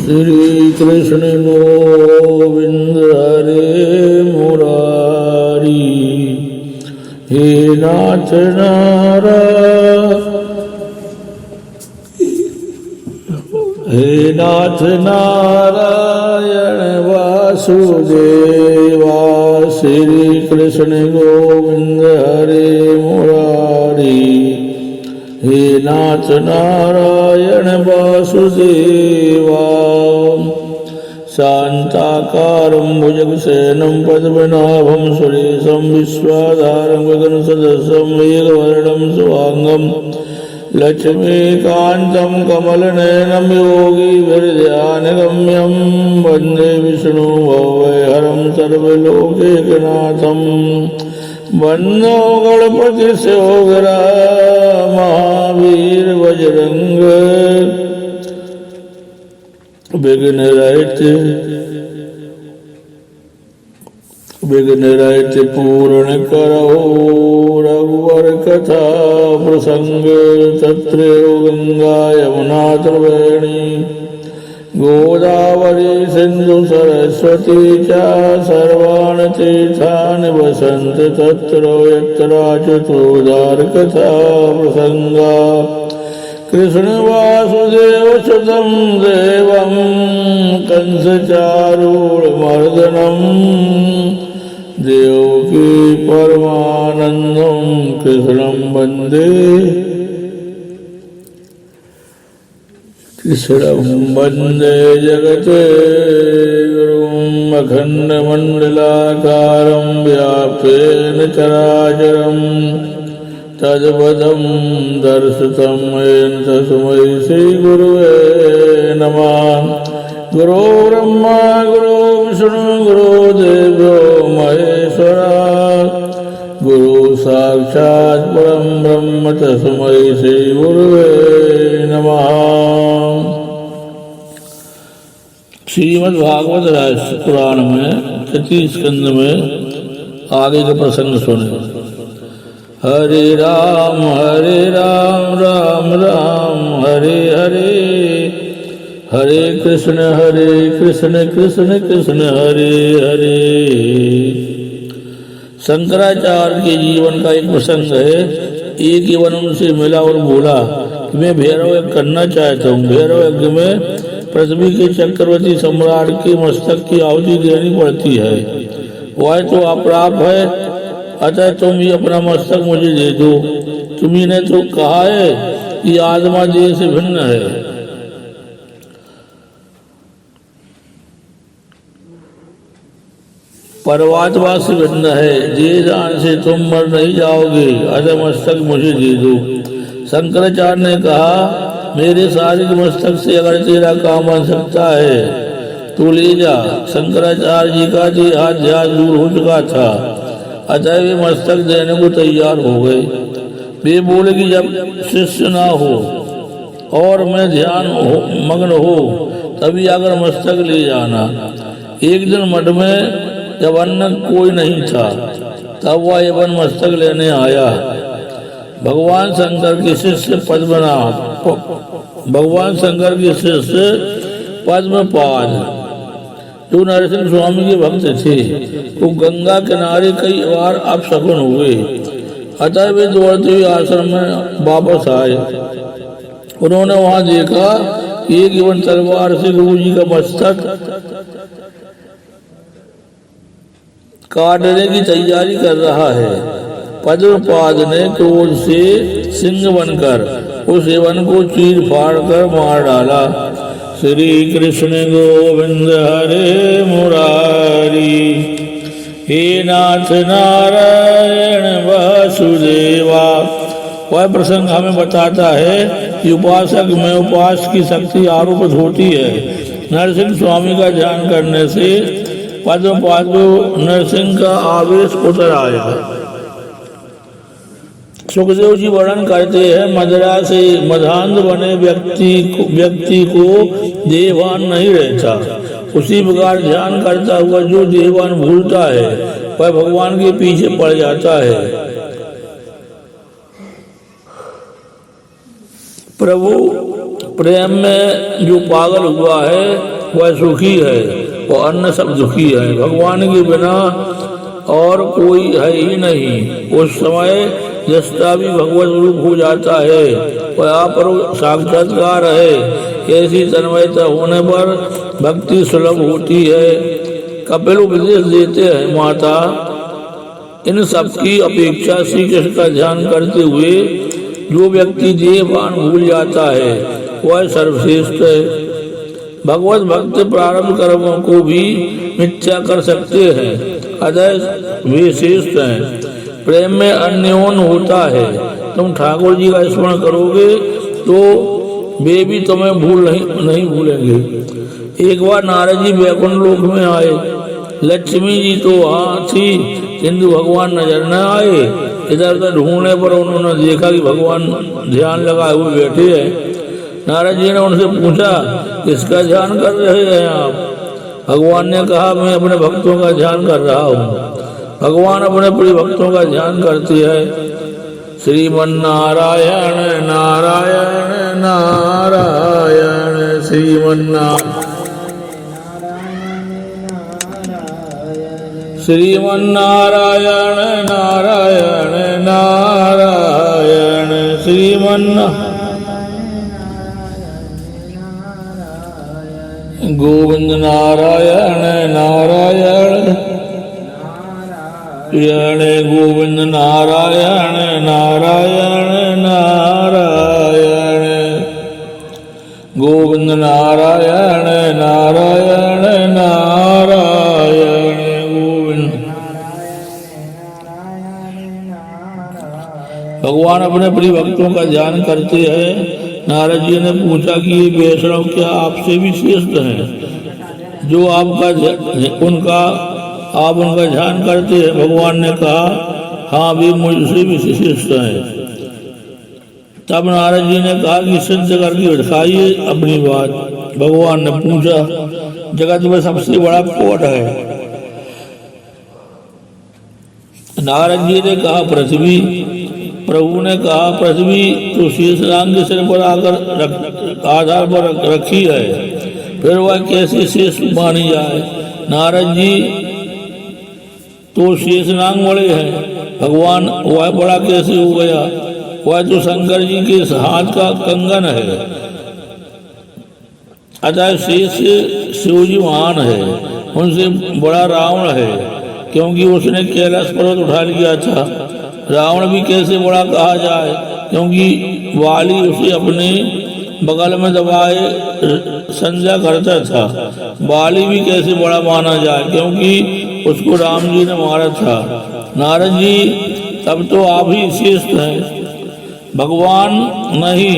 श्री कृष्ण गोविंद हरे मुरारी। हे नाथ नारायण वासुदेवा। श्री कृष्ण गोविंद हरे मुरारी। हे नाथ नारायण वासुदेवा। शांताकारं भुजगशयनं पद्मनाभं सुरेशं विश्वाधारं गगनसदृशं मेघवर्णं शुभांगं लक्ष्मीकान्तं कमलनयनं योगिभिर्ध्यानगम्यं वन्दे विष्णु भवभयहरं सर्वलोकैकनाथं। वन्दो गणपति सौग्रा महावीर बजरंग। विघ्न रहित पूर्ण करो रघुवर कथा प्रसंग। तत्रैव गंगा यमुना त्रिवेणी गोदावरी सिंधु सरस्वती च सर्वाणि तीर्थानि वसन्ति तत्र यत्राच्युतोद्धार कथा प्रसंगा। कृष्ण वासुदेव सुतं देवं कंसचारूढमर्दनं देवकी परमानन्दं कृष्णं वन्दे जगद्गुरुम् अखण्डमण्डलाकारं व्याप्तेन चराचरम् तद्पदं दर्शितं येन तस्मै श्रीगुरुवे नमः। गुरो ब्रह्मा गुरो विष्णु गुरो देवो महेश्वरा। गुरु साक्षात् परं ब्रह्म तस्मै श्रीगुरुवे नमः। श्रीमद्भागवत रहस्य पुराण में 33 स्कंद में आगे का प्रसंग सुने। हरे राम राम राम हरे हरे। हरे कृष्ण कृष्ण कृष्ण हरे हरे। शंकराचार्य के जीवन का एक प्रसंग है। एक यवन उनसे मिला और बोला कि मैं भैरव यज्ञ करना चाहता हूँ। भैरव यज्ञ में पृथ्वी के चक्रवर्ती सम्राट के मस्तक की आहुति देनी पड़ती है। वह तो अप्राप्त है, अतः तुम ही अपना मस्तक मुझे दे दो। तुम्ही ने तो कहा है कि आत्मा देह से भिन्न है। परमात्मा से भिन्न है। देह दान से तुम मर नहीं जाओगे, अतः मस्तक मुझे दे दो। शंकराचार्य ने कहा मेरे शारीरिक मस्तक से अगर तेरा काम बन सकता है तो ले जा। शंकराचार्य जी का देहाध्यास दूर हो चुका था, अतः वे मस्तक देने को तैयार हो गए। वे बोले कि जब शिष्य ना हो और मैं ध्यान मग्न हो तभी अगर मस्तक ले जाना। एक दिन मठ में जब अन्न कोई नहीं था तब वह यवन मस्तक लेने आया। भगवान शंकर के शिष्य पद्मपाद जो नरसिंह स्वामी के भक्त थे वो गंगा किनारे कई बार अपशकुन हुए, अतः वे दौड़ते हुए आश्रम में वापस आए। उन्होंने वहां देखा एक यवन तलवार से गुरु जी का मस्तक काटने की तैयारी कर रहा है। पद्मपाद ने क्रोध से सिंह बनकर उस यवन को चीर फाड़ कर मार डाला। श्री कृष्ण गोविंद हरे मुरारी। हे नाथ नारायण वासुदेवा। वह प्रसंग हमें बताता है कि उपासक में उपास की शक्ति आरोपित होती है। नरसिंह स्वामी का ध्यान करने से पद्मपाद को नरसिंह का आवेश उतर आया। सुखदेव जी वर्णन करते हैं मदिरा से मधांध बने व्यक्ति को देहभान नहीं रहता। उसी प्रकार ध्यान करता हुआ जो देहभान भूलता है वह भगवान के पीछे पड़ जाता है। प्रभु प्रेम में जो पागल हुआ है वह सुखी है और अन्य सब दुखी है। भगवान के बिना और कोई है ही नहीं। उस समय दृष्टा भी भगवत रूप हो जाता है और आप पर साक्षात्कार है। ऐसी तन्मयता होने पर भक्ति सुलभ होती है। कपिल उपदेश देते हैं, माता इन सबकी अपेक्षा श्री कृष्ण का ध्यान करते हुए जो व्यक्ति देहभान भूल जाता है वह सर्वश्रेष्ठ है। भगवत भक्त प्रारंभ कर्मों को भी मिथ्या कर सकते हैं, अतः वे श्रेष्ठ हैं। प्रेम में अन्योन होता है। तुम ठाकुर जी का स्मरण करोगे तो वे भी तुम्हें नहीं भूलेंगे। एक बार नारद जी वैकुंठ लोक में आए। लक्ष्मी जी तो वहाँ थी किंतु भगवान नजर न आए। इधर उधर ढूंढने पर उन्होंने देखा कि भगवान ध्यान लगाए हुए बैठे हैं। नारद जी ने उनसे पूछा, किसका ध्यान कर रहे हैं आप? भगवान ने कहा, मैं अपने भक्तों का ध्यान कर रहा हूँ। भगवान अपने प्रिय भक्तों का ध्यान करते हैं। श्रीमन नारायण नारायण नारायण श्रीमन श्रीमन नारायण नारायण नारायण श्रीमन गोविंद नारायण नारायण गोविंद नारायण नारायण नारायण गोविंद नारायण नारायण नारायण गोविंद। भगवान अपने प्रिय भक्तों का ध्यान करते हैं। नारद जी ने पूछा कि ये वैष्णव क्या आपसे भी श्रेष्ठ हैं जो आप उनका ध्यान करते हैं? भगवान ने कहा, हाँ वे मुझसे भी श्रेष्ठ हैं। तब नारद जी ने कहा कि सिद्ध करके दिखाइए अपनी बात। भगवान ने पूछा, जगत में सबसे बड़ा कौन है? नारद जी ने कहा, पृथ्वी। प्रभु ने कहा, पृथ्वी तो शेषनाग के सिर पर आधार पर रखी है, फिर वह कैसे शेष मानी जाए? नारद जी तो शेषनाग बड़े हैं, भगवान वह बड़ा कैसे हो गया? वह तो शंकर जी के हाथ का कंगन है। अतः शेष शिवजी महान है, उनसे बड़ा रावण है, क्योंकि उसने कैलाश पर्वत उठा लिया था। रावण भी कैसे बड़ा कहा जाए, क्योंकि वाली उसे अपने बगल में दबाए संजय करता था। वाली भी कैसे बड़ा माना जाए, क्योंकि उसको राम जी ने मारा था। नारद जी, तब तो आप ही श्रेष्ठ हैं, भगवान नहीं,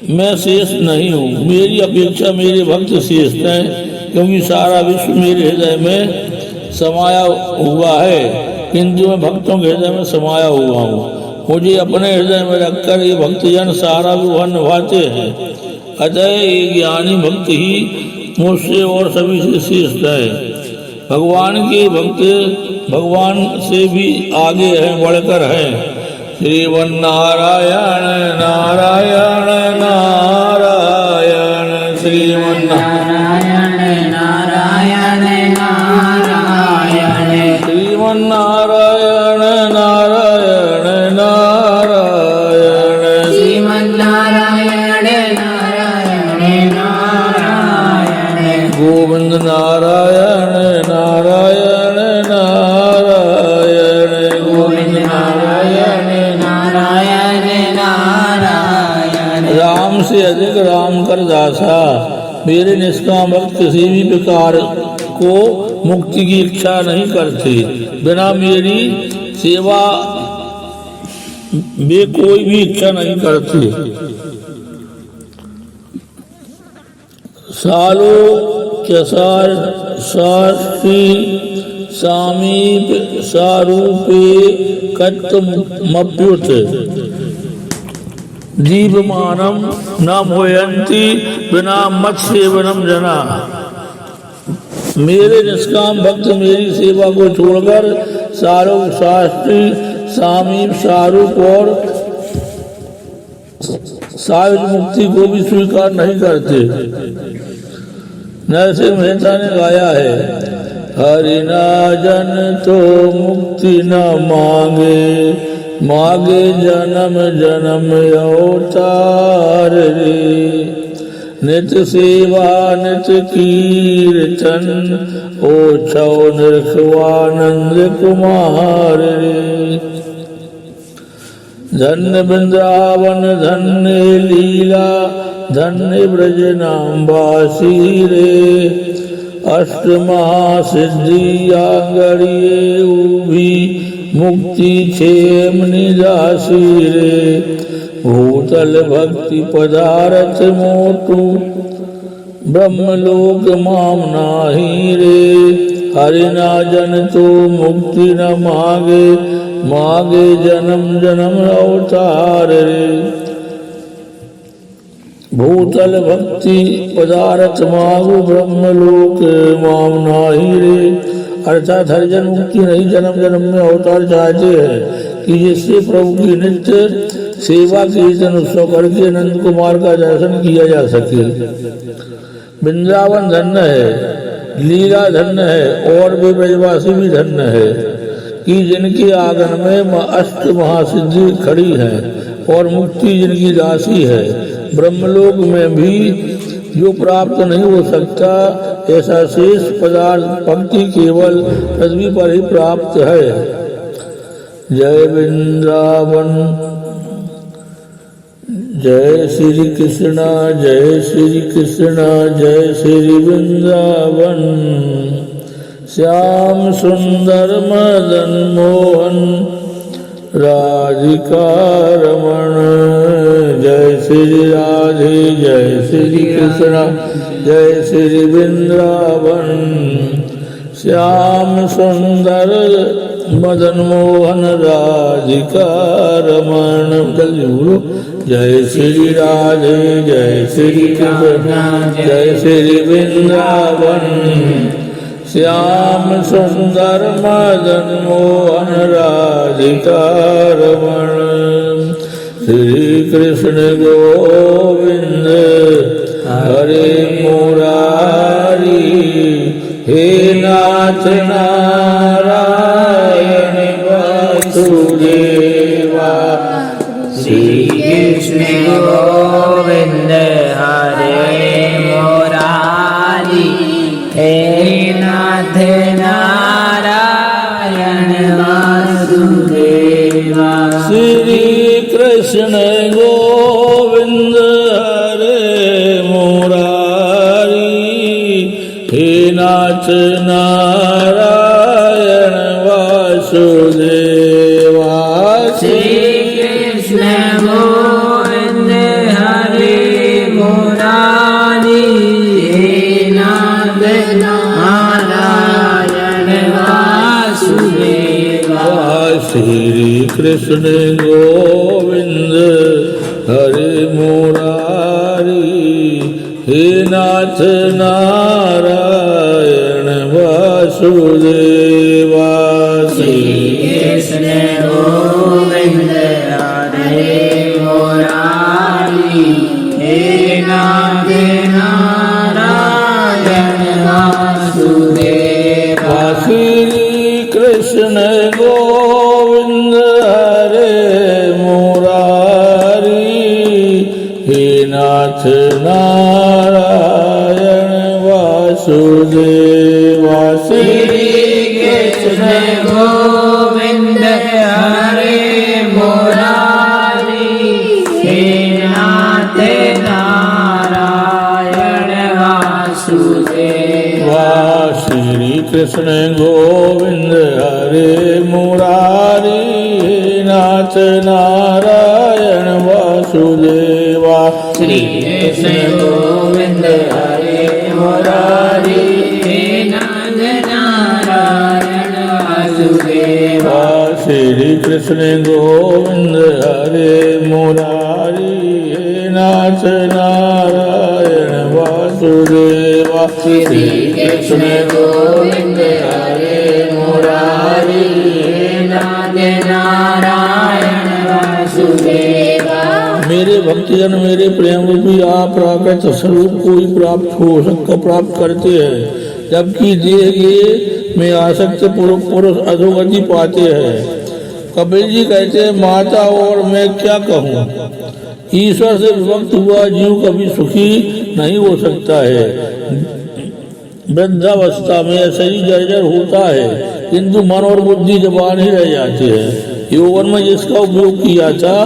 मैं श्रेष्ठ नहीं हूँ। मेरी अपेक्षा मेरे भक्त श्रेष्ठ हैं, क्योंकि सारा विश्व मेरे हृदय में समाया हुआ है, किंतु मैं भक्तों के हृदय में समाया हुआ हूँ। मुझे अपने हृदय में रखकर ये भक्तजन सारा विवाह निभाते हैं। अतः ये ज्ञानी भक्त ही मुझसे और सभी से श्रेष्ठ है। भगवान के भक्त भगवान से भी आगे हैं, बढ़कर हैं। श्रीमन नारायण नारायण नारायण श्रीमन नारायण नारायण नारायण श्रीमन नारायण नारायण नारायण श्रीमन नारायण नारायण नारायण गोविंद नारायण नारायण नारायण गोविंद नारायण नारायण नारायण। राम से अधिक राम कर दासा, मेरे निष्काम भक्त किसी भी प्रकार को मुक्ति की इच्छा नहीं करते। बिना मेरी सेवा वे कोई भी इच्छा नहीं करते। सालो चसार शास्त्री सामीप सारूपे कत्तमप्युत दीपमानम न मोयंती बिना मत सेवनम जना। मेरे निष्काम भक्त मेरी सेवा को छोड़कर सारूप शास्त्री सामीप सारूप और सहज मुक्ति को भी स्वीकार नहीं करते। नरसिंह मेहता ने गाया है, हरि ना जन तो मुक्ति न मांगे, मांगे जन्म जन्म अवतार रे। नित सेवा नित कीर्तन, ओछौ निरखवानंद कुमार रे। धन्य वृंदावन धन्य लीला, धन्य ब्रज नाम वासी रे। अष्ट महासिद्धि आंगड़िए उभी, मुक्ति क्षेम निदासी रे। भूतल भक्ति पदारथ मोटू, ब्रह्मलोक माम नाही रे। हरि ना जन तो मुक्ति न मांगे, मांगे जन्म जन्म अवतार रे। भूतल भक्ति पदारथ मांगो, ब्रह्मलोक माम नाही रे। अर्थात हरिजन मुक्ति नहीं, जन्म जन्म में अवतार चाहते हैं कि जिससे प्रभु की नित्य सेवा कीर्तन उत्सव करके नंद कुमार का दर्शन किया जा सके। वृंदावन धन्य है, लीला धन्य है, और भी ब्रजवासी भी धन्य है कि जिनके आंगन में अष्ट महासिद्धि खड़ी है और मुक्ति जिनकी दासी है। ब्रह्मलोक में भी जो प्राप्त नहीं हो सकता, ऐसा शेष पदार्थ पंक्ति केवल पृथ्वी पर ही प्राप्त है। जय वृंदावन, जय श्री कृष्णा, जय श्री कृष्णा, जय श्री वृंदावन। श्याम सुंदर मदन मोहन, राधिका रमण। जय श्री राधे, जय श्री कृष्णा, जय श्री वृंदावन। श्याम सुंदर मदन मोहन, राधिका रमण। जल्दी बोलो, जय श्री राधे, जय श्री कृष्ण, जय श्री वृंदावन। श्याम सुंदर मदन मोहन, राधिका रमण। श्री कृष्ण गोविंद हरे मुरारी, हे नाथ नारायण वासुदेवा। श्री कृष्ण गोविंद हरे मुरारी, हे नाथ नारायण वासुदेवा। श्री कृष्ण गोविंद हरे मुरारी, हे नाथ नारायण वासुदेवा। श्री कृष्ण गोविंद हरे मुरारी, हे नाथ नारायण वासुदेवा। श्री कृष्ण गोविंद हरे मुरारी, हे नाथ नारायण वासुदेवा। श्री कृष्ण गोविंद हरे मुरारी, हे नाथ नारायण वासुदेवा। श्री कृष्ण गोविंद हरे मुरारी, हे नाथ नारायण वासुदेवा। श्री कृष्ण गोविंद हरे मुरारी, हे नाथ नारायण वासुदेवा। श्री कृष्ण गोविंद हरे मुरारी, हे नाथ नारायण वासुदेवा। श्री कृष्ण गोविंद हरे मुरारी, हे नाथ नारायण वासुदेवा। श्री कृष्ण गोविंद हरे मुरारी, हे नाथ नारायण वासुदेवा। श्री कृष्ण गोविंद हरे मुरारी, हे नाथ नारायण वासुदेवा। मेरे भक्तजन मेरे प्रेम रूपी आप प्राकृत स्वरूप को ही प्राप्त करते हैं, जबकि देह के में आसक्त पुरुष अधोगति पाते हैं। कबीर जी कहते हैं, माता और मैं क्या कहूँ, ईश्वर से विभक्त हुआ जीव कभी सुखी नहीं हो सकता है। वृद्धावस्था में शरीर जर्जर होता है, किंतु मन और बुद्धि जबान ही रह जाती है। यौवन में जिसका उपयोग किया था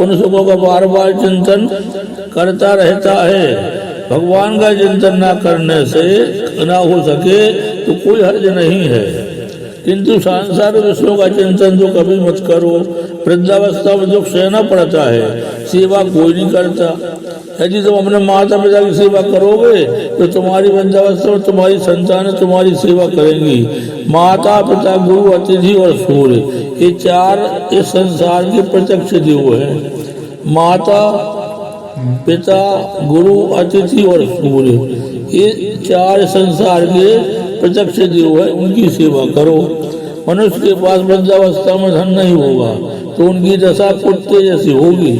उन सुखों का बार बार चिंतन करता रहता है। भगवान का चिंतन न करने से न हो सके तो कोई हर्ज नहीं है, किंतु सांसारिक विषयों का चिंतन तो कभी मत करो। वृद्धावस्था में दुख सहना पड़ता है, सेवा कोई नहीं करता। यदि तुम अपने माता पिता की सेवा करोगे तो तुम्हारी वृद्धावस्था में तुम्हारी संतान तुम्हारी सेवा करेंगी। माता पिता गुरु अतिथि और सूर्य, ये चार इस संसार के प्रत्यक्ष देव हैं। माता पिता गुरु अतिथि और सूर्य, ये चार संसार के प्रत्यक्ष देव है, उनकी सेवा करो। मनुष्य के पास वृद्धावस्था में धन नहीं होगा तो उनकी दशा कुत्ते जैसी होगी।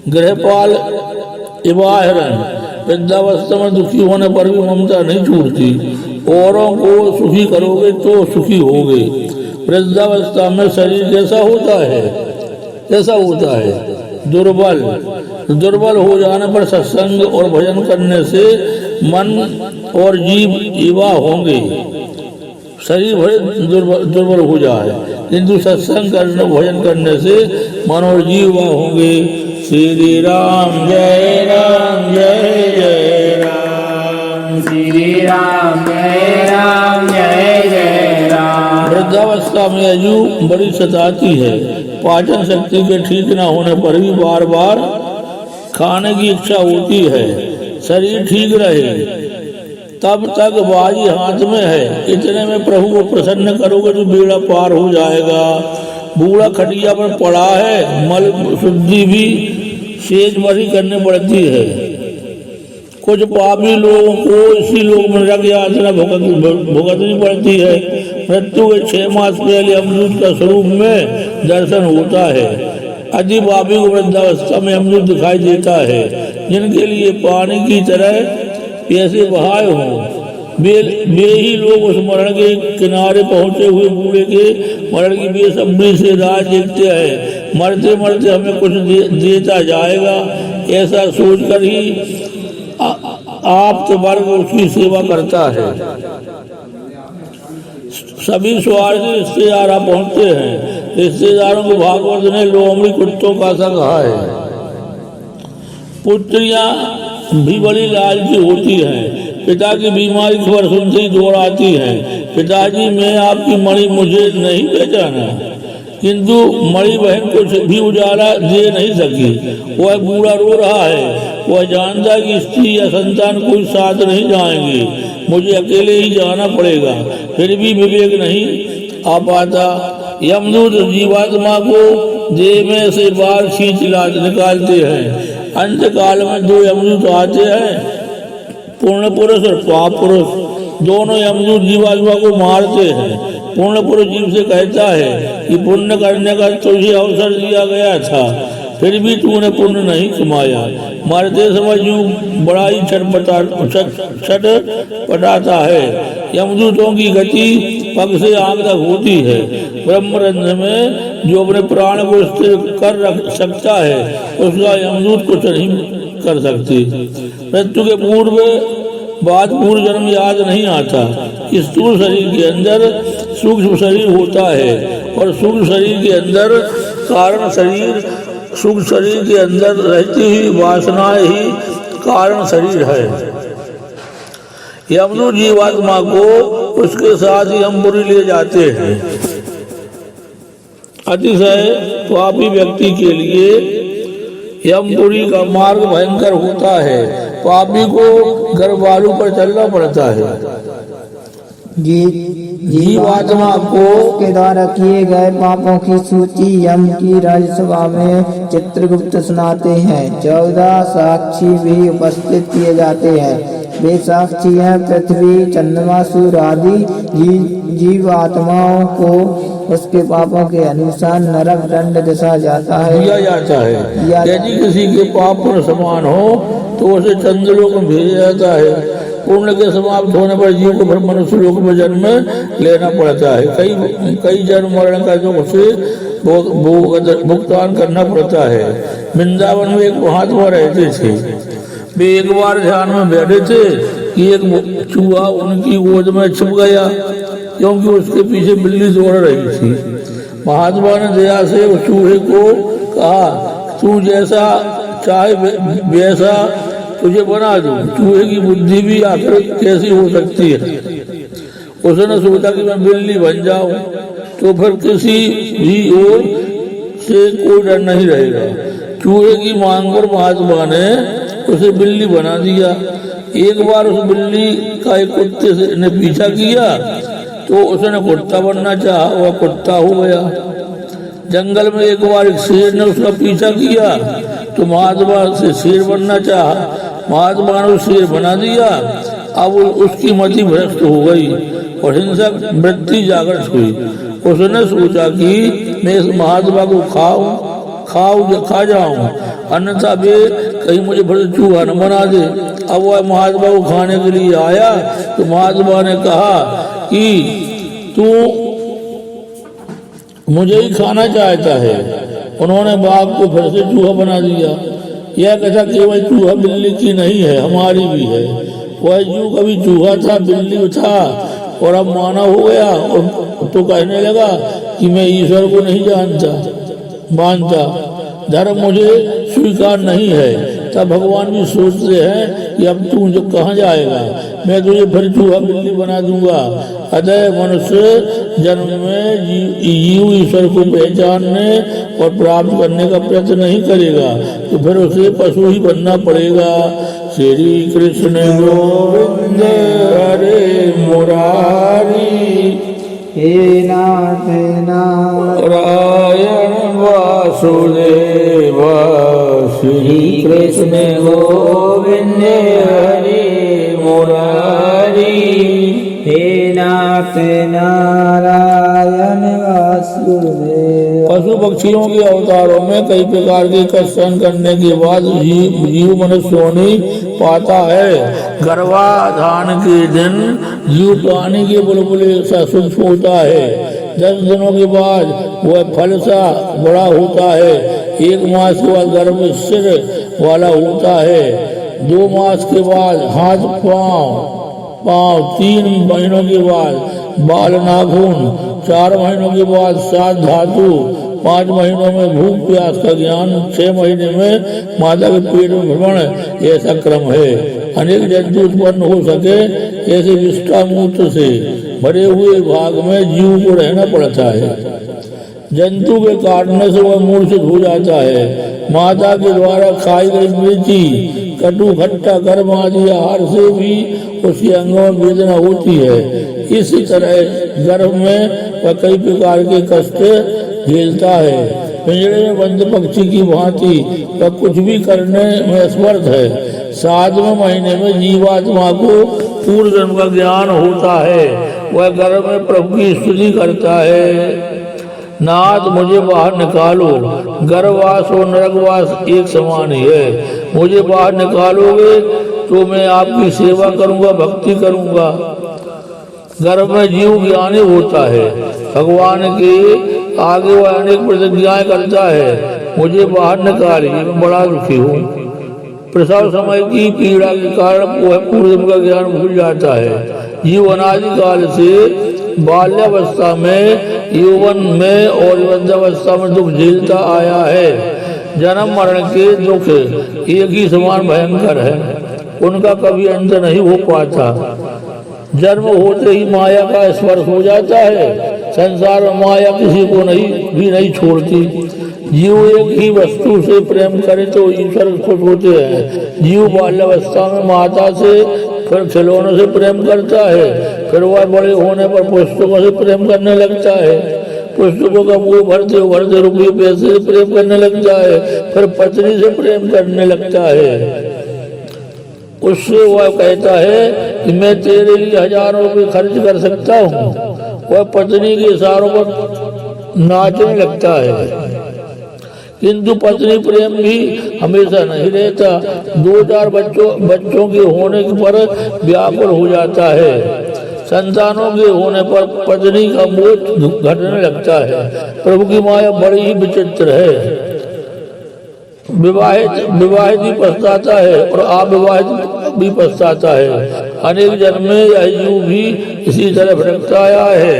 गृहपाल इवाहरण, वृद्धावस्था में दुखी होने पर भी ममता नहीं छूटती। औरों को सुखी करोगे तो सुखी होगे। वृद्धावस्था में शरीर कैसा होता है दुर्बल हो जाने पर सत्संग और भजन करने से मन और जीव युवा होंगे। शरीर भले दुर्बल हो जाए किंतु सत्संग करने भजन करने से मन और जीव युवा होंगे। श्री राम जय राम जय जय राम, श्री राम जय जय राम। वृद्धावस्था में आयु बड़ी सताती है। पाचन शक्ति के ठीक न होने पर भी बार बार खाने की इच्छा होती है। शरीर ठीक रहे तब तक बाजी हाथ में है। इतने में प्रभु को प्रसन्न करोगे तो बेड़ा पार हो जाएगा। बूढ़ा खटिया पर पड़ा है, मल शुद्धि भी शेष मरी करनी पड़ती है। कुछ पापी लोगों को इसी लोग में रख यातना भुगतनी पड़ती है। मृत्यु के 6 मास पहले अमृत का स्वरूप में दर्शन होता है। अति पापी को वृद्धावस्था में अमृत दिखाई देता है। जिनके लिए पानी की तरह पैसे बहाए हों, वे ही लोग उस मरण के किनारे पहुंचे हुए बूढ़े के मरण की बेसब्री से राह देखते हैं। मरते मरते हमें कुछ देता जाएगा, ऐसा सोचकर ही आप वर्ग उसकी सेवा करता है। सभी स्वार्थी रिश्तेदार पहुंचते हैं। रिश्तेदारों को भागवत ने लोमड़ी कुत्तों का सा कहा है। पुत्रियां भी बड़ी लालची होती हैं। पिता की बीमारी खबर सुनते ही दौड़ आती हैं। पिताजी, मैं आपकी मणि मुझे नहीं पहचाना, किंतु मणि बहन को भी उजाला दे नहीं सकी। वह बूढ़ा रो रहा है। वह जानता कि स्त्री या संतान कोई साथ नहीं जाएंगे, मुझे अकेले ही जाना पड़ेगा। फिर भी विवेक नहीं आ पाता। यमदूत जीवात्मा को देह में से बाहर खींच निकालते हैं। अंत काल में 2 यमदूत आते हैं, पूर्ण पुरुष और पाप पुरुष। दोनों यमदूत जीवात्मा को मारते हैं। पूर्ण पुरुष जीव से कहता है कि पुण्य करने का तुझे अवसर दिया गया था, फिर भी तूने पुण्य नहीं कमाया। मरते समय यूं बड़ा ही छटपटाता है। यमदूतों की गति पग से आंख तक होती है। ब्रह्मरंध्र में जो अपने प्राण को स्थिर कर रख सकता है उसका यमदूत कुछ नहीं कर सकती। मृत्यु के पूर्व जन्म याद नहीं आता। स्थूल शरीर के अंदर सूक्ष्म शरीर होता है और सूक्ष्म शरीर के अंदर कारण शरीर, सूक्ष्म शरीर के अंदर रहती हुई वासनाएं ही कारण शरीर है। यमदूत जीवात्मा को उसके साथ ही यमपुरी ले जाते हैं। अतिशय पापी व्यक्ति के लिए यमपुरी का मार्ग भयंकर होता है। पापी को गर्भवालू पर चलना पड़ता है। जीवात्मा को के द्वारा किए गए पापों की सूची यम की राजसभा में चित्रगुप्त सुनाते हैं। 14 साक्षी भी उपस्थित किए जाते हैं। वे साक्षी हैं पृथ्वी, चंद्रमा, सूर्य आदि। जीवात्माओं को उसके पापों के अनुसार नरक दंड दिया जाता है। यदि किसी के पाप पुण्य समान हो तो उसे चंद्रलोक में भेजा जाता है। पुण्य के समाप्त होने पर जीव को फिर मनुष्य लोक में जन्म लेना पड़ता है। कई जन्म मरण का जो उसे भुगतान करना पड़ता है। वृंदावन में एक महात्मा रहते थे। वे एक बार ध्यान में बैठे थे कि एक चूहा उनकी गोद में छिप गया, क्योंकि उसके पीछे बिल्ली दौड़ रही थी। महात्मा ने दया से उस चूहे को कहा, तू जैसा चाहे वैसा तुझे बना दूं। चूहे की बुद्धि भी आखिर कैसी हो सकती है। उसने सोचा कि मैं बिल्ली बन जाऊं तो फिर किसी भी ओर से कोई डर नहीं रहेगा। चूहे की मांग पर महात्मा ने उसे बिल्ली बना दिया। एक बार उस बिल्ली का एक कुत्ते ने पीछा किया तो उसने कुत्ता बनना चाहा, वह कुत्ता हो गया। जंगल में एक बार एक शेर ने उसका पीछा किया तो महात्मा से शेर बनना चाहा, महात्मा ने शेर बना दिया। अब उसकी मति भ्रष्ट हो गई और हिंसक वृत्ति जागृत हुई। उसने सोचा कि मैं इस महात्मा को खा जाऊं, अन्यथा वे कहीं मुझे फिर चूहा न बना दे। अब वह महात्मा को खाने के लिए आया तो महात्मा ने कहा कि तू मुझे ही खाना चाहता है। उन्होंने बाघ को फिर से चूहा बना दिया। यह कथा केवल चूहा बिल्ली की नहीं है, हमारी भी है। वह जीव कभी चूहा था, बिल्ली था और अब मानव हो गया और तो कहने लगा कि मैं ईश्वर को नहीं मानता, धर्म मुझे स्वीकार नहीं है। तब भगवान भी सोचते हैं कि अब तू जो कहाँ जाएगा, मैं तुझे फिर चूहा बिल्ली बना दूंगा। अतः मनुष्य जन्म में जीव ईश्वर को पहचानने और प्राप्त करने का प्रयत्न नहीं करेगा तो फिर उसे पशु ही बनना पड़ेगा। श्री कृष्ण गोविंद हरे मुरारी, हे नाथ नारायण वासुदेव। श्री कृष्ण गोविंद हरे मुरारी, हे नाथ नारायण वासुदेव। पशु पक्षियों के अवतारों में कई प्रकार के कष्ट सहन करने के बाद जीव मनुष्य होने पाता है। गर्भाधान के दिन जीव पानी के बुलबुले सा सूक्ष्म होता है। 10 दिनों के बाद वह फल सा बड़ा होता है। 1 मास के बाद गर्भ सिर वाला होता है। 2 मास के बाद हाथ पाँव 3 महीनों के बाद बाल नाखून, 4 महीनों के बाद 7 धातु, 5 महीनों में भूख प्यास का ज्ञान, 6 महीने में माता के पेट में भ्रमण, ऐसा क्रम है। अनेक जंतु उत्पन्न हो सके ऐसे विष्टामूत्र से भरे हुए भाग में जीव को रहना पड़ता है। जंतु के काटने से वह मूर्छित हो जाता है। माता के द्वारा खाई गई मिर्ची, कटु खट्टा कर्म आदि आहार से भी उसके अंगों में वेदना होती है। इसी तरह गर्भ में वह कई प्रकार के कष्ट झेलता है। पिंजरे में बंद पक्षी की भांति वह कुछ भी करने में असमर्थ है। 7वें महीने में जीवात्मा को पूर्व जन्म का ज्ञान होता है। वह गर्भ में प्रभु की स्तुति करता है, नाथ मुझे बाहर निकालो। गर्भवास और नरकवास एक समान ही है। मुझे बाहर निकालोगे तो मैं आपकी सेवा करूंगा, भक्ति करूंगा। गर्भ में जीव ज्ञानी होता है। भगवान के आगे वह अनेक प्रतिज्ञाएं करता है। मुझे बाहर निकालिए, मैं बड़ा दुखी हूँ। प्रसव समय की पीड़ा के कारण वह पूर्व का ज्ञान भूल जाता है। जीव अनादिकाल से बाल्यावस्था में, यौवन में और वृद्धावस्था में दुख झेलता आया है। जन्म मरण के दुख एक ही समान भयंकर है, उनका कभी अंत नहीं हो पाता। जन्म होते ही माया का स्पर्श हो जाता है। संसार में माया किसी को नहीं छोड़ती। जीव एक ही वस्तु से प्रेम करे तो ईश्वर खुश होते हैं। जीव बाल्यावस्था में माता से, फिर खिलौनों से प्रेम करता है, फिर वह बड़े होने पर पुस्तकों से प्रेम करने लगता है, पुस्तकों का मुंह भरते भरते रुपये पैसे से प्रेम करने लगता है, फिर पत्नी से प्रेम करने लगता है। उससे वह कहता है कि मैं तेरे लिए हजारों रुपये खर्च कर सकता हूँ, वह पत्नी के इशारों पर नाचने लगता है। किंतु पत्नी प्रेम भी हमेशा नहीं रहता, 2-4 बच्चों के होने पर व्याकुल हो जाता है। संतानों के होने पर पत्नी का मोह घटने लगता है। प्रभु की माया बड़ी ही विचित्र है। विवाहित भी पछताता है और अविवाहित भी पछताता है। अनेक जन्म में यह जीव भी इसी तरह भटकता आया है।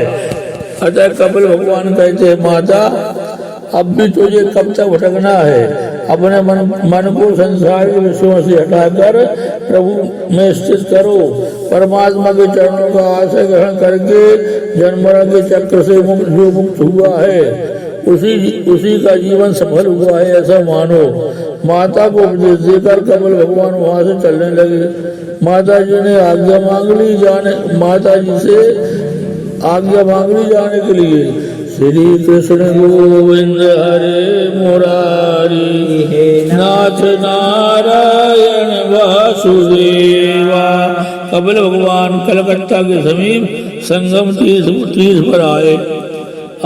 अतः कपिल भगवान कहते हैं, माता अब भी तुझे कब तक भटकना है? अपने मन को संसार के विषयों से हटाकर प्रभु में स्थित करो। परमात्मा के चरणों का आश्रय ग्रहण करके जन्म के चक्र से जो मुक्त हुआ है उसी का जीवन सफल हुआ है, ऐसा मानो। माता को उपदेश देकर कपिल भगवान वहां से चलने लगे। माता जी से आज्ञा मांग ली जाने के लिए। श्री कृष्ण गोविंद हरे मुरारी, हे नाथ नारायण वासुदेवा। कपिल भगवान कलकत्ता के समीप संगम तीर्थ पर आए।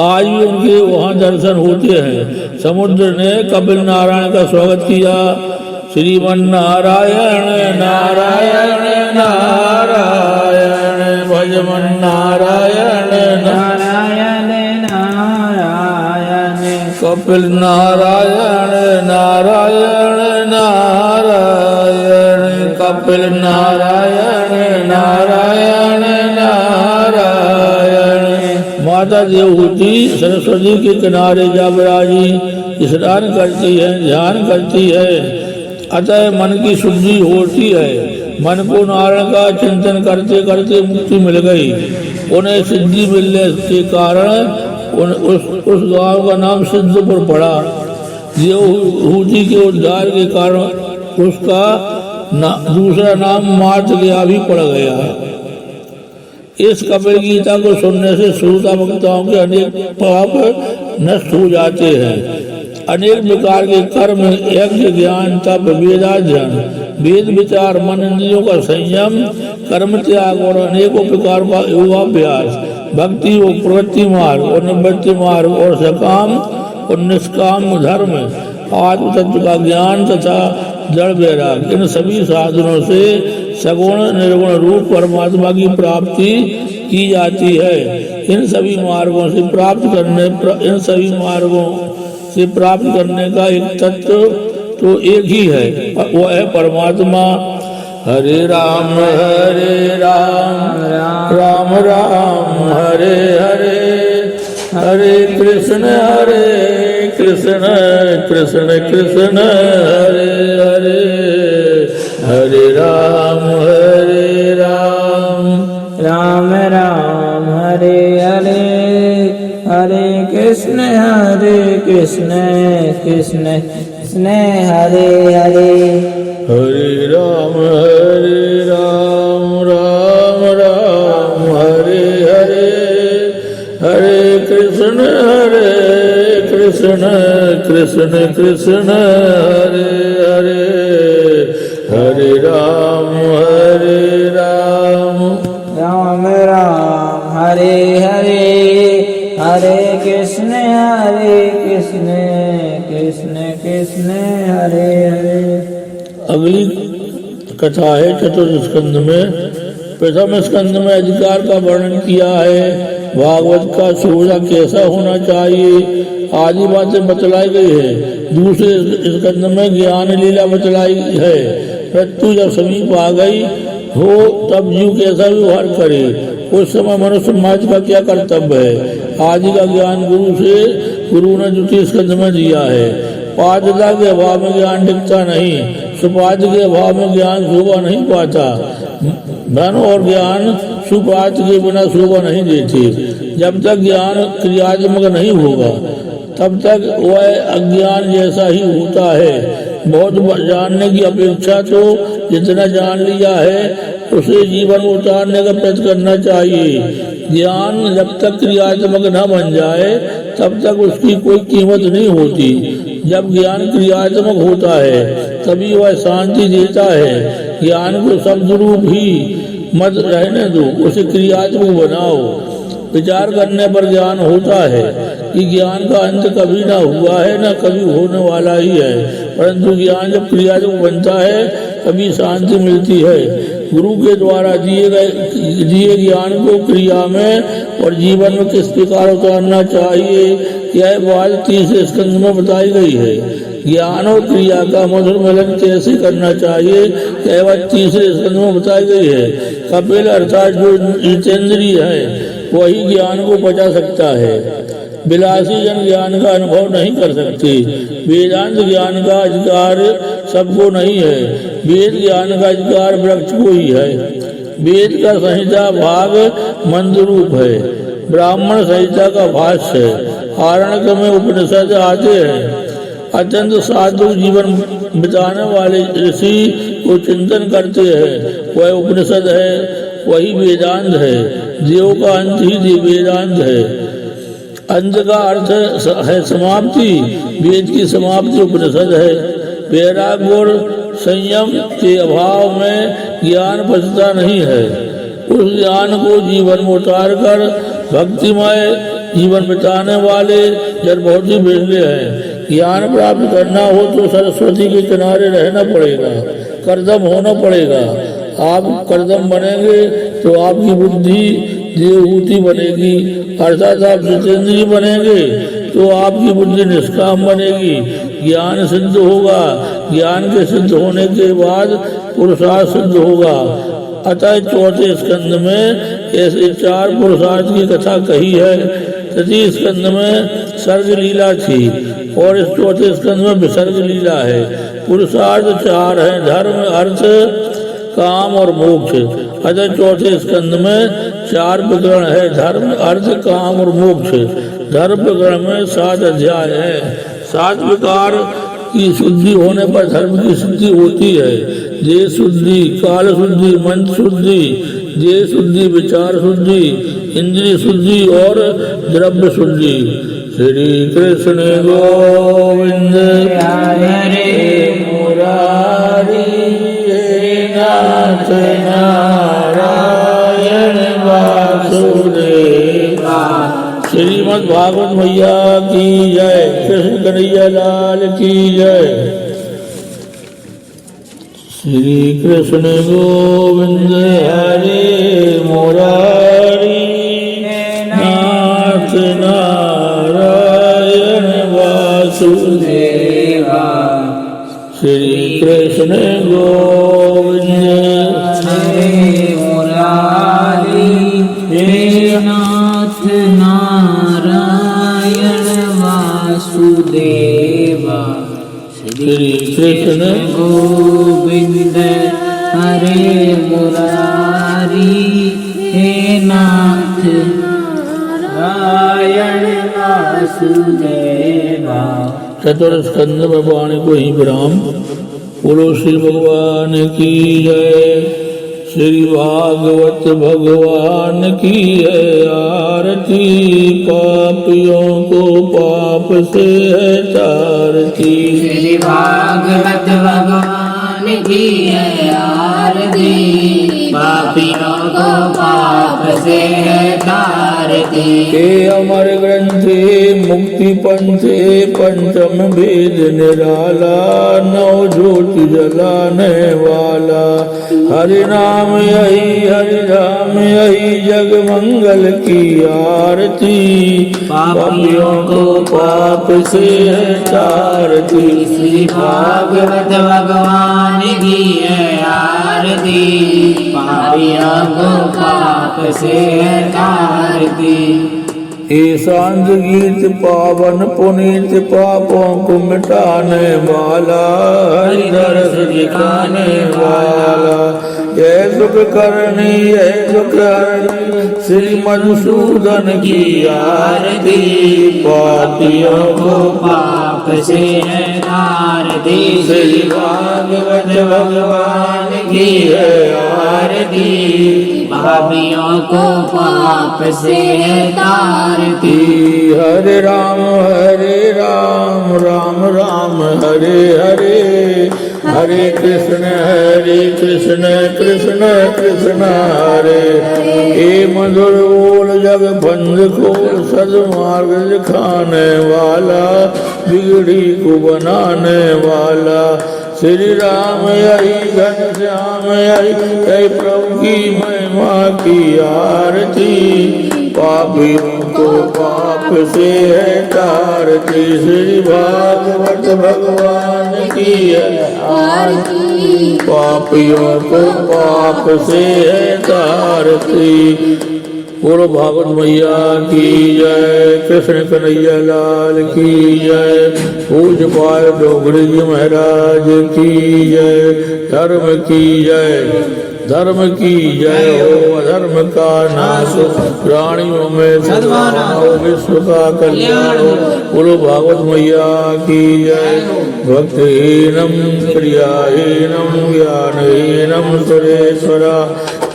आज भी उनके वहाँ दर्शन होते हैं। समुद्र ने कपिल नारायण का स्वागत किया। श्रीमन नारायण नारायण नारायण, भजमन नारायण नारायण नारायण, कपिल नारायण नारायण नारायण, कपिल नारायण नारायण नारायण। माता देवहूति सरस्वती के किनारे जा विराजी स्नान करती है, ध्यान करती है। अतः मन की शुद्धि होती है। मन को नारायण का चिंतन करते करते मुक्ति मिल गई। उन्हें सिद्धि मिलने के कारण उस गांव का नाम सिद्धपुर पड़ा। देवहूति के उद्धार के कारण उसका दूसरा नाम मार्त गया भी पड़ गया। इस कपिल गीता को सुनने से श्रोता भक्तों के अनेक पाप नष्ट हो जाते हैं। अनेक प्रकार के कर्म, यज्ञ, ज्ञान, तप, वेदाध्ययन, वेद विचार, मन इंद्रियों का संयम, कर्म त्याग और अनेकों प्रकार का योगाभ्यास, भक्ति और प्रवृत्ति मार्ग और निवृत्ति मार्ग और सकाम और निष्काम धर्म, आत्म तत्व का ज्ञान तथा जड़ वैराग, इन सभी साधनों से सगुण निर्गुण रूप परमात्मा की प्राप्ति की जाती है। इन सभी मार्गों से प्राप्त करने का एक तत्व तो एक ही है, वो है परमात्मा। हरे राम राम राम हरे हरे, हरे कृष्ण कृष्ण कृष्ण हरे हरे, हरे राम राम राम हरे हरे, हरे कृष्ण कृष्ण कृष्ण हरे हरे, हरे राम राम राम हरे हरे, हरे कृष्ण कृष्ण कृष्ण हरे हरे, हरे राम राम हरे हरे, हरे कृष्ण कृष्ण कृष्ण हरे हरे। अगली कथा है चतुर्थ स्कंद में। प्रथम स्कंद में अधिकार का वर्णन किया है। भागवत का श्रोता कैसा होना चाहिए आदि बातें बतलाई गई है। दूसरे स्कंद में ज्ञान लीला बतलाई है। मृत्यु जब समीप आ गई हो तब जीव कैसा व्यवहार करे, उस समय मनुष्य समाज का क्या कर्तव्य है आदि का ज्ञान गुरु ने द्वितीय स्कंद में दिया है। पात्रता के अभाव में ज्ञान टिकता नहीं, सुपात्र के अभाव में ज्ञान शोभा नहीं पाता। धन और ज्ञान सुपात्र के बिना शोभा नहीं देते। जब तक ज्ञान क्रियात्मक नहीं होगा तब तक वह अज्ञान जैसा ही होता है। बहुत जानने की अपेक्षा तो जितना जान लिया है उसे जीवन में उतारने का प्रयत्न करना चाहिए। ज्ञान जब तक क्रियात्मक न बन जाए तब तक उसकी कोई कीमत नहीं होती। जब ज्ञान क्रियात्मक होता है तभी वह शांति देता है। ज्ञान को शब्द रूप ही मत रहने दो, उसे क्रियात्मक बनाओ। विचार करने पर ज्ञान होता है कि ज्ञान का अंत कभी ना हुआ है न कभी होने वाला ही है, परंतु ज्ञान जब क्रियात्मक बनता है तभी शांति मिलती है। गुरु के द्वारा दिए ज्ञान को क्रिया में और जीवन में किस प्रकार उतारना चाहिए, यह बात 30 स्कंद में बताई गई है। ज्ञान और क्रिया का मधुर मिलन कैसे करना चाहिए, यह बात 30 स्कंद में बताई गई है। कपिल अर्थात जो जितेंद्रिय है वही ज्ञान को पचा सकता है। विलासी जन ज्ञान का अनुभव नहीं कर सकते। वेदांत ज्ञान का अधिकार सबको नहीं है। वेद ज्ञान का अधिकार वृक्ष को ही है। वेद का संहिता भाग मंत्र रूप है, ब्राह्मण संहिता का भाष्य है। आरण्यक में उपनिषद आते हैं। अत्यंत साधु जीवन बिताने वाले ऋषि को चिंतन करते हैं, वह उपनिषद है, वही वेदांत है। देव का अंत ही वेदांत है। अंत का अर्थ है समाप्ति, वेद की समाप्ति उपनिषद है। वैराग्य और संयम के अभाव में ज्ञान पचता नहीं है। उस ज्ञान को जीवन में उतार कर भक्तिमय जीवन बिताने वाले जन बहुत ही बिरले हैं। ज्ञान प्राप्त करना हो तो सरस्वती के किनारे रहना पड़ेगा, करदम होना पड़ेगा। आप करदम बनेंगे तो आपकी बुद्धि देवहूति बनेगी, अर्थात आप जितेंद्रिय बनेंगे तो आपकी बुद्धि निष्काम बनेगी। ज्ञान सिद्ध होगा, ज्ञान के सिद्ध होने के बाद पुरुषार्थ सिद्ध होगा। अतः चौथे स्कंद में ऐसे 4 पुरुषार्थ की कथा कही है। तृतीय स्कंद में सर्ग लीला थी और इस चौथे स्कंद में विसर्ग लीला है। पुरुषार्थ 4 है, धर्म, अर्थ, काम और मोक्ष। अतः चौथे स्कंद में 4 प्रकरण है, धर्म, अर्थ, काम और मोक्ष। धर्म प्रकरण में 7 अध्याय है। 7 प्रकार की शुद्धि होने पर धर्म की सिद्धि होती है। देश शुद्धि, काल शुद्धि, मन शुद्धि, देह शुद्धि, विचार शुद्धि, इंद्रिय शुद्धि और द्रव्य शुद्धि। श्री कृष्ण गोविंद हरे मुरारी, हे नाथ नारायण वासुदेव। श्रीमद् भागवत मैया की जय। कृष्ण कन्हैया लाल की जय। श्री कृष्ण गोविंद हरे मुरारी, नाथ नारायण वासुदेवा। श्री कृष्ण गोविंद हरे मुरारी, हे नाथ नारायण वासुदेवा। श्री कृष्ण गोविंद हरे मुरारी, हे नाथ नारायण वासुदेवा। चतुर्स्कंद में वाणी को ही विराम। बोलो श्री भगवान की जय। श्री भागवत भगवान की है आरती, पापियों को पाप से है तारती। श्री भागवत भगवान की है आरती, पापियों को पाप से है तारती। हे अमर ग्रंथे मुक्ति पंथे, पंचम भेद निराला, 9 ज्योति जलाने वाला। हरि नाम यही, हरि नाम यही, जग मंगल की आरती। पापियों को पाप से है तारती। श्री भागवत भगवान की है आरती, पापियों को पाप से है तारती। ये शांत गीत पावन पुनीत, पापों को मिटाने वाला, हरि रस दिखाने वाला। जय सुख करनी, जय सुख हरनी, श्री मधुसूदन की आरती। पापियों को पाप पाप से है तारती। श्री भागवत भगवान की है आरती, पापियों को पाप से है तारती। हरे राम राम राम हरे हरे, हरे कृष्ण कृष्ण कृष्ण हरे। हे मधुर बोल जग बंद खोल, सदमार्ग दिखाने वाला, बिगड़ी को बनाने वाला। श्री राम यही घनश्याम यही प्रभु की महिमा की आरती, पापियों को पाप से है तारती। श्री भागवत भगवान की है आरती, पापियों को पाप से है तारती। बोलो भागवत मैया की जय, कृष्ण कन्हैया लाल की जय, पूज पाए डोगरी जी महाराज की जय, धर्म की जय, धर्म की जय हो। अधर्म का नाश, प्राणियों में सद्भावना हो, विश्व का कल्याण हो। बोलो भागवत मैया की जय। भक्तिहीनम क्रियाहीनम ज्ञानहीनम सुरेश्वरा,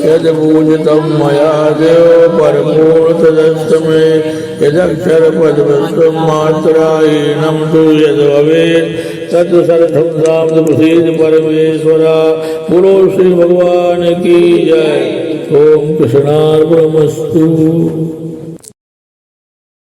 यद पूजितम मया देव परमूर्त तदस्तमे, यदक्षर पद मात्राहीनम तु यद भवेत् तत् सर्वं सामद प्रसीद परमेश्वरा। बोलो श्री भगवान की जय। ओम कृष्णार्पणमस्तु।